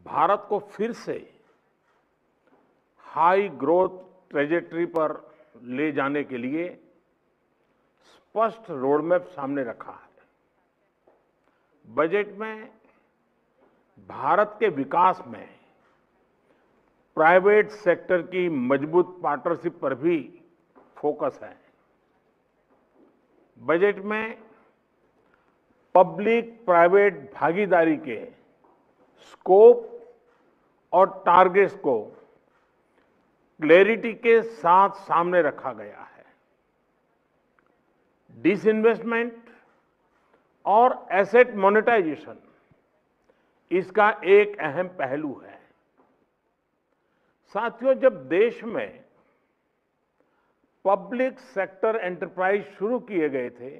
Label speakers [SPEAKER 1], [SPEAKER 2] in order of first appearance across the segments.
[SPEAKER 1] भारत को फिर से हाई ग्रोथ ट्रेजेक्टरी पर ले जाने के लिए स्पष्ट रोडमैप सामने रखा है। बजट में भारत के विकास में प्राइवेट सेक्टर की मजबूत पार्टनरशिप पर भी फोकस है। बजट में पब्लिक प्राइवेट भागीदारी के स्कोप और टारगेट्स को क्लैरिटी के साथ सामने रखा गया है। डिसइन्वेस्टमेंट और एसेट मोनेटाइजेशन इसका एक अहम पहलू है। साथियों, जब देश में पब्लिक सेक्टर एंटरप्राइज शुरू किए गए थे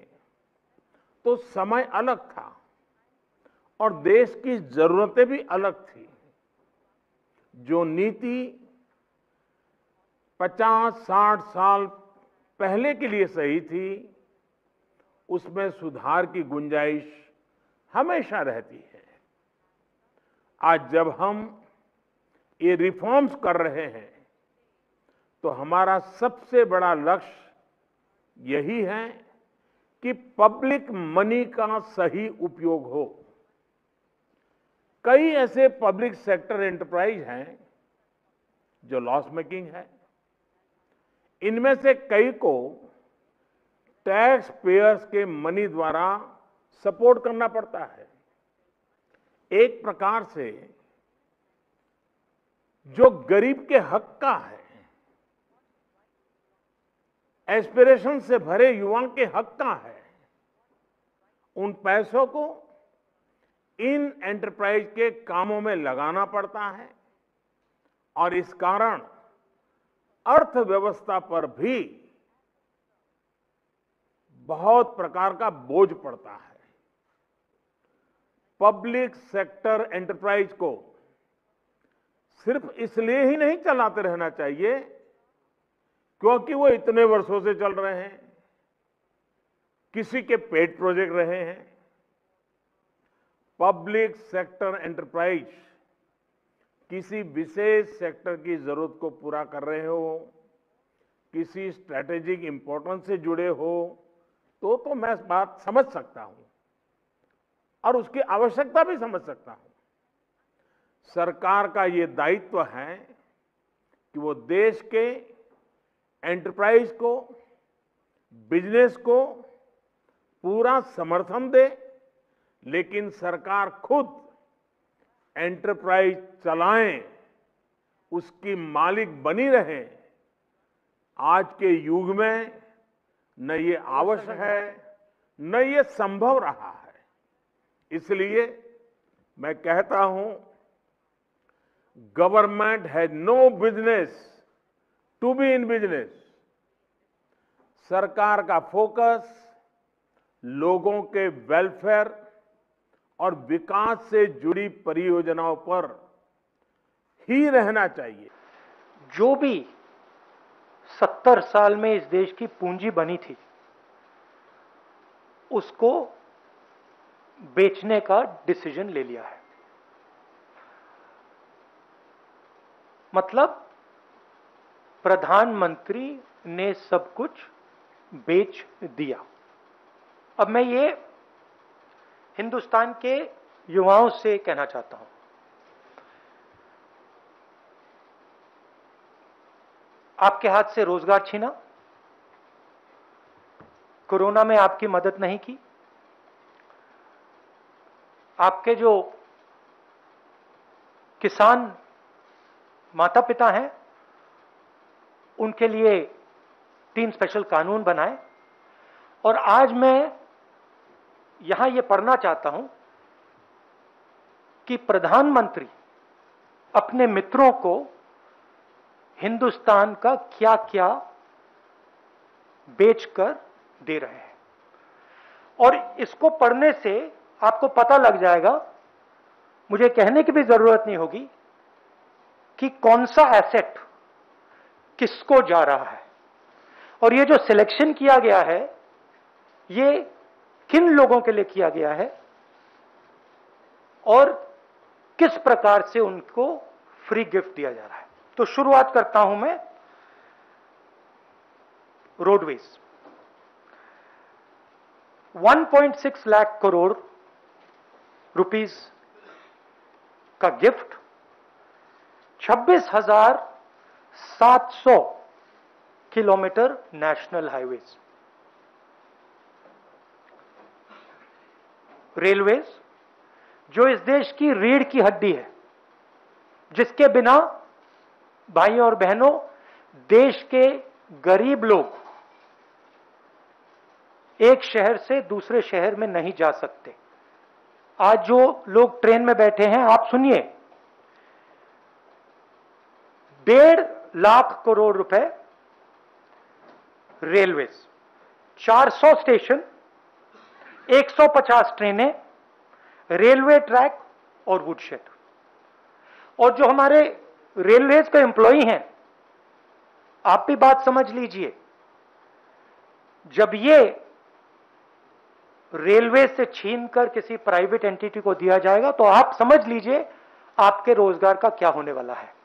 [SPEAKER 1] तो समय अलग था और देश की जरूरतें भी अलग थी। जो नीति 50-60 साल पहले के लिए सही थी, उसमें सुधार की गुंजाइश हमेशा रहती है। आज जब हम ये रिफॉर्म्स कर रहे हैं तो हमारा सबसे बड़ा लक्ष्य यही है कि पब्लिक मनी का सही उपयोग हो। कई ऐसे पब्लिक सेक्टर एंटरप्राइज हैं जो लॉस मेकिंग है। इनमें से कई को टैक्स पेयर्स के मनी द्वारा सपोर्ट करना पड़ता है। एक प्रकार से जो गरीब के हक का है, एस्पिरेशन से भरे युवाओं के हक का है, उन पैसों को इन एंटरप्राइज के कामों में लगाना पड़ता है और इस कारण अर्थव्यवस्था पर भी बहुत प्रकार का बोझ पड़ता है। पब्लिक सेक्टर एंटरप्राइज को सिर्फ इसलिए ही नहीं चलाते रहना चाहिए क्योंकि वो इतने वर्षों से चल रहे हैं, किसी के पेट प्रोजेक्ट रहे हैं। पब्लिक सेक्टर एंटरप्राइज किसी विशेष सेक्टर की जरूरत को पूरा कर रहे हो, किसी स्ट्रैटेजिक इंपॉर्टेंस से जुड़े हो तो मैं इस बात समझ सकता हूं और उसकी आवश्यकता भी समझ सकता हूं। सरकार का ये दायित्व है कि वो देश के एंटरप्राइज को, बिजनेस को पूरा समर्थन दे, लेकिन सरकार खुद एंटरप्राइज चलाएं, उसकी मालिक बनी रहे। आज के युग में न ये आवश्यक है न ये संभव रहा है। इसलिए मैं कहता हूं, government has no business to be in business. सरकार का फोकस लोगों के वेलफेयर और विकास से जुड़ी परियोजनाओं पर ही रहना चाहिए।
[SPEAKER 2] जो भी 70 साल में इस देश की पूंजी बनी थी, उसको बेचने का डिसीजन ले लिया है। मतलब प्रधानमंत्री ने सब कुछ बेच दिया। अब मैं ये हिंदुस्तान के युवाओं से कहना चाहता हूं, आपके हाथ से रोजगार छीना, कोरोना में आपकी मदद नहीं की, आपके जो किसान माता पिता हैं उनके लिए 3 स्पेशल कानून बनाए। और आज मैं यहां यह पढ़ना चाहता हूं कि प्रधानमंत्री अपने मित्रों को हिंदुस्तान का क्या क्या बेचकर दे रहे हैं। और इसको पढ़ने से आपको पता लग जाएगा, मुझे कहने की भी जरूरत नहीं होगी कि कौन सा एसेट किसको जा रहा है। और ये जो सिलेक्शन किया गया है, ये किन लोगों के लिए किया गया है और किस प्रकार से उनको फ्री गिफ्ट दिया जा रहा है। तो शुरुआत करता हूं मैं रोडवेज। 1.6 लाख करोड़ रुपीस का gift, 26,700 kilometre national highways. Railways जो इस देश की रीढ़ की हड्डी है, जिसके बिना भाइयों और बहनों देश के गरीब लोग एक शहर से दूसरे शहर में नहीं जा सकते। आज जो लोग ट्रेन में बैठे हैं, आप सुनिए, 1.5 लाख करोड़ रुपए रेलवेज, 400 स्टेशन, 150 ट्रेनें, रेलवे ट्रैक और वुडशेड। और जो हमारे रेलवेज के एम्प्लॉई हैं, आप भी बात समझ लीजिए, जब ये रेलवे से छीनकर किसी प्राइवेट एंटिटी को दिया जाएगा तो आप समझ लीजिए आपके रोजगार का क्या होने वाला है।